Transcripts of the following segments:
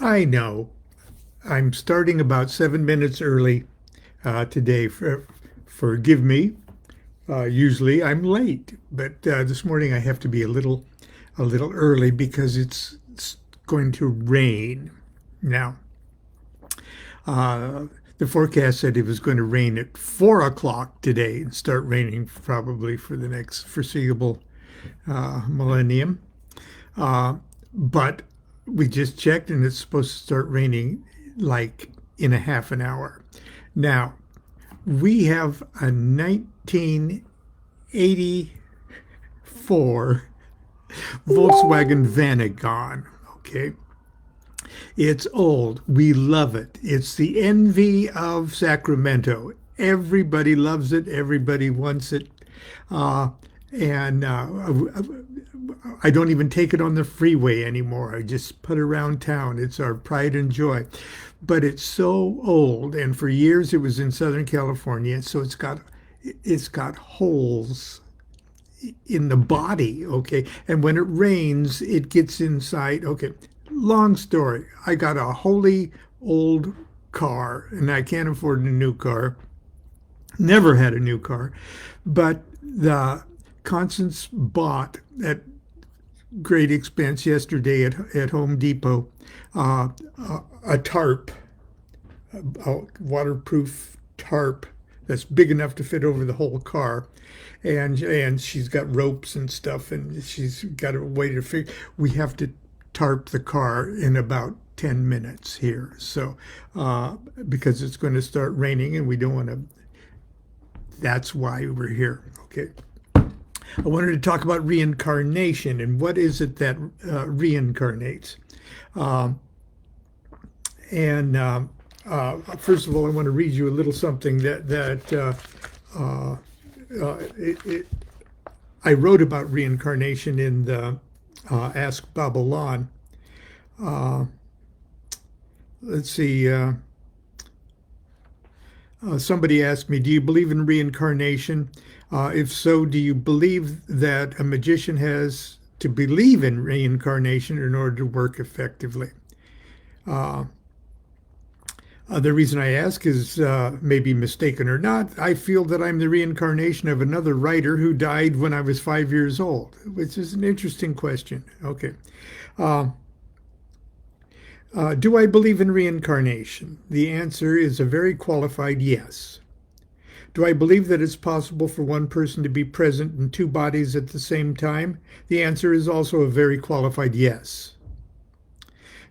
I know. I'm starting about 7 minutes early today. Forgive me. Usually I'm late, but this morning I have to be a little early because it's going to rain. Now, uh, the forecast said it was going to rain at 4 o'clock today and start raining probably for the next foreseeable millennium. Uh, but we just checked and it's supposed to start raining like in a half an hour. Now, we have a 1984 Volkswagen Vanagon. Okay. It's old. We love it. It's the envy of Sacramento. Everybody loves it. Everybody wants it. Uh, and I don't even take it on the freeway anymore. I just put it around town. It's our pride and joy. But it's so old, and for years it was in Southern California, so it's got holes in the body, okay? And when it rains, it gets inside. Okay, long story. I got a wholly old car, and I can't afford a new car. Never had a new car, but the Constance bought at great expense yesterday at Home Depot uh, a tarp, a waterproof tarp that's big enough to fit over the whole car. And she's got ropes and stuff, and she's got a way to figure. We have to tarp the car in about 10 minutes here. So, because it's going to start raining and we don't want to, that's why we're here. Okay. I wanted to talk about reincarnation and what is it that reincarnates. Um, and First of all, I want to read you a little something uh, it, it, I wrote about reincarnation in the Ask Babylon. Uh, let's see. Somebody asked me, "Do you believe in reincarnation? If so, do you believe that a magician has to believe in reincarnation in order to work effectively?" Uh, the reason I ask is maybe mistaken or not, I feel that I'm the reincarnation of another writer who died when I was 5 years old, which is an interesting question. Okay. Uh, do I believe in reincarnation? The answer is a very qualified yes. Do I believe that it's possible for one person to be present in two bodies at the same time? The answer is also a very qualified yes.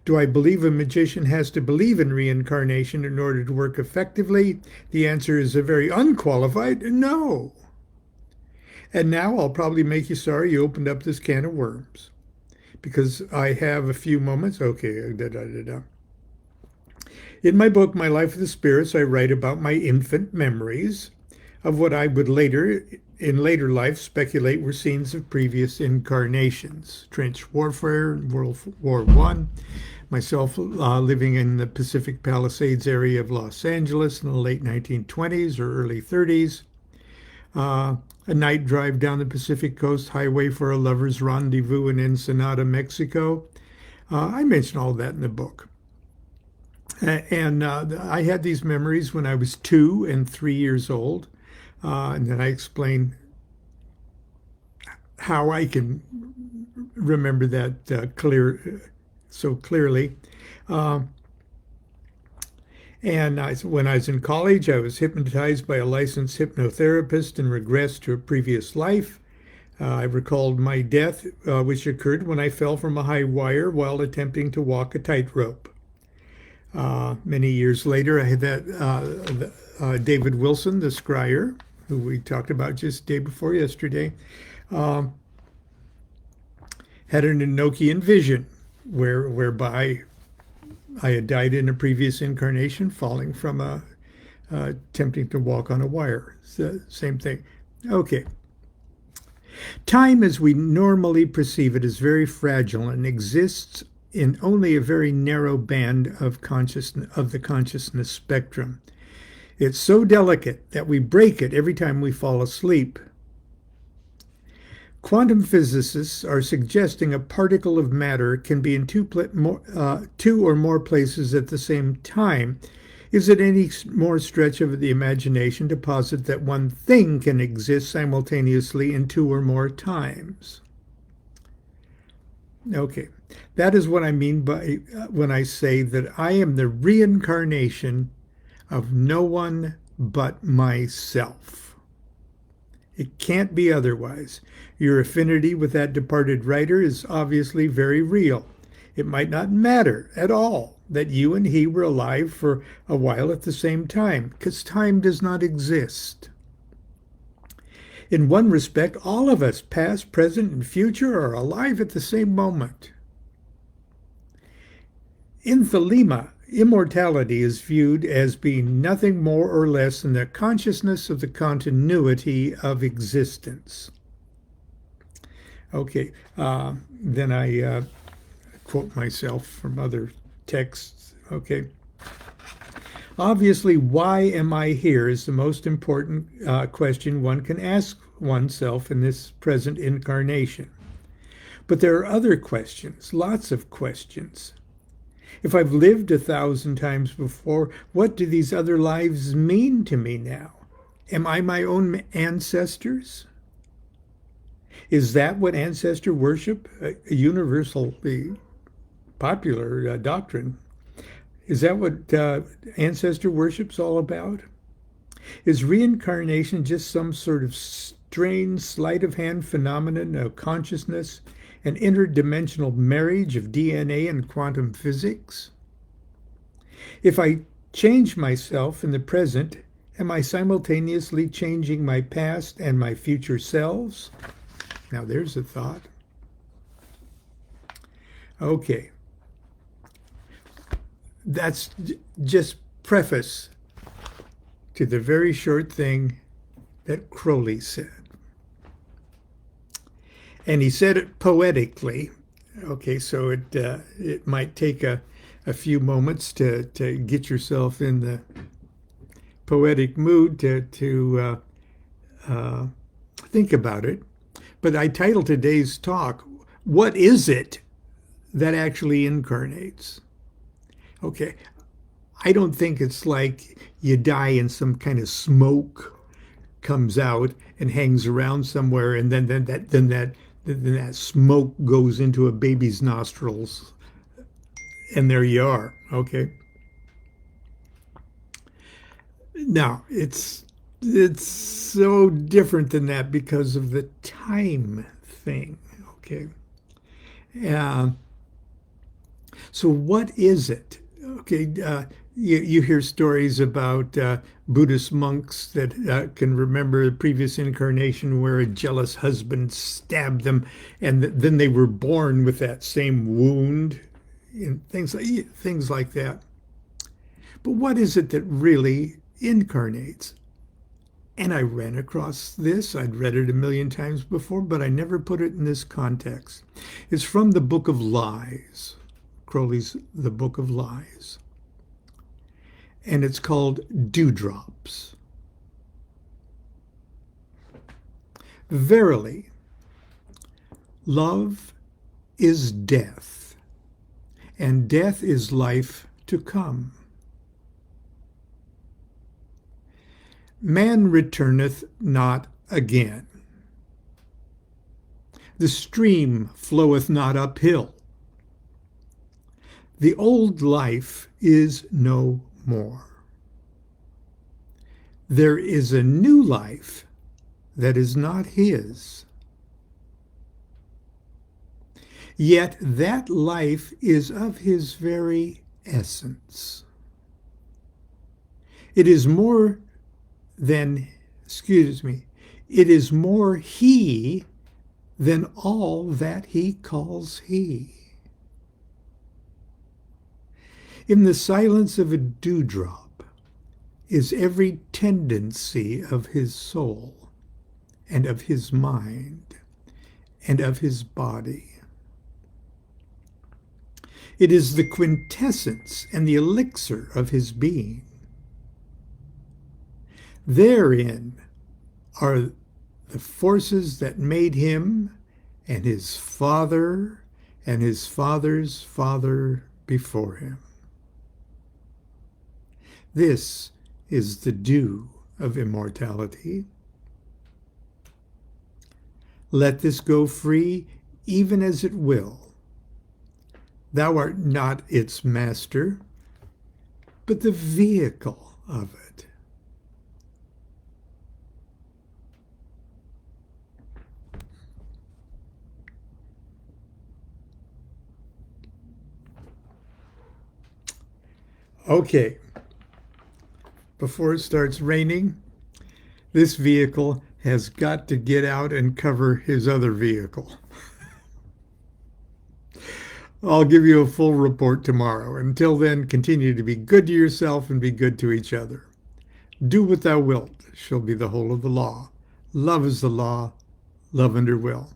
Do I believe a magician has to believe in reincarnation in order to work effectively? The answer is a very unqualified no. And now I'll probably make you sorry you opened up this can of worms because I have a few moments. Okay. In my book, My Life of the Spirits, I write about my infant memories of what I would later, in later life, speculate were scenes of previous incarnations. Trench warfare, World War I, myself living in the Pacific Palisades area of Los Angeles in the late 1920s or early 30s. A night drive down the Pacific Coast Highway for a lover's rendezvous in Ensenada, Mexico. I mention all that in the book. And I had these memories when I was 2 and 3 years old. And then I explain how I can remember that so clearly. Uh, when I was in college, I was hypnotized by a licensed hypnotherapist and regressed to a previous life. I recalled my death, which occurred when I fell from a high wire while attempting to walk a tightrope. Many years later, I had David Wilson, the scryer, who we talked about just the day before yesterday, um, had an Enochian vision whereby I had died in a previous incarnation, falling from attempting to walk on a wire. It's the same thing. Okay. Time as we normally perceive it is very fragile and exists in only a very narrow band of the consciousness spectrum. It's so delicate that we break it every time we fall asleep. Quantum physicists are suggesting a particle of matter can be in two or more places at the same time. Is it any more stretch of the imagination to posit that one thing can exist simultaneously in two or more times? Okay, that is what I mean by when I say that I am the reincarnation of no one but myself. It can't be otherwise. Your affinity with that departed writer is obviously very real. It might not matter at all that you and he were alive for a while at the same time, because time does not exist. In one respect, all of us, past, present, and future, are alive at the same moment. In Thelema, immortality is viewed as being nothing more or less than the consciousness of the continuity of existence. Okay, then I quote myself from other texts. Okay. Obviously, why am I here is the most important question one can ask oneself in this present incarnation. But there are other questions, lots of questions. If I've lived 1,000 times before, what do these other lives mean to me now? Am I my own ancestors? Is that what ancestor worship, a universally popular doctrine, is that what ancestor worship's all about? Is reincarnation just some sort of strange sleight of hand phenomenon of consciousness, an interdimensional marriage of DNA and quantum physics? If I change myself in the present, am I simultaneously changing my past and my future selves? Now there's a thought. Okay. That's just preface to the very short thing that Crowley said. And he said it poetically. Okay, so it might take a few moments to get yourself in the poetic mood to think about it. But I titled today's talk, "What is it that actually incarnates?" Okay, I don't think it's like you die and some kind of smoke comes out and hangs around somewhere, and then that smoke goes into a baby's nostrils, and there you are. Okay. Now it's so different than that because of the time thing. Okay. So what is it? Okay, you hear stories about Buddhist monks that can remember a previous incarnation where a jealous husband stabbed them, and then they were born with that same wound, and things like that. But what is it that really incarnates? And I ran across this. I'd read it a million times before, but I never put it in this context. It's from the Book of Lies. Crowley's The Book of Lies. And it's called Dewdrops. Verily, love is death, and death is life to come. Man returneth not again. The stream floweth not uphill. The old life is no more. There is a new life that is not his. Yet that life is of his very essence. It is more than, it is more he than all that he calls he. In the silence of a dewdrop is every tendency of his soul and of his mind and of his body. It is the quintessence and the elixir of his being. Therein are the forces that made him and his father and his father's father before him. This is the due of immortality. Let this go free, even as it will. Thou art not its master, but the vehicle of it. Okay, before it starts raining, this vehicle has got to get out and cover his other vehicle. I'll give you a full report tomorrow. Until then, continue to be good to yourself and be good to each other. Do what thou wilt shall be the whole of the law. Love is the law, love under will.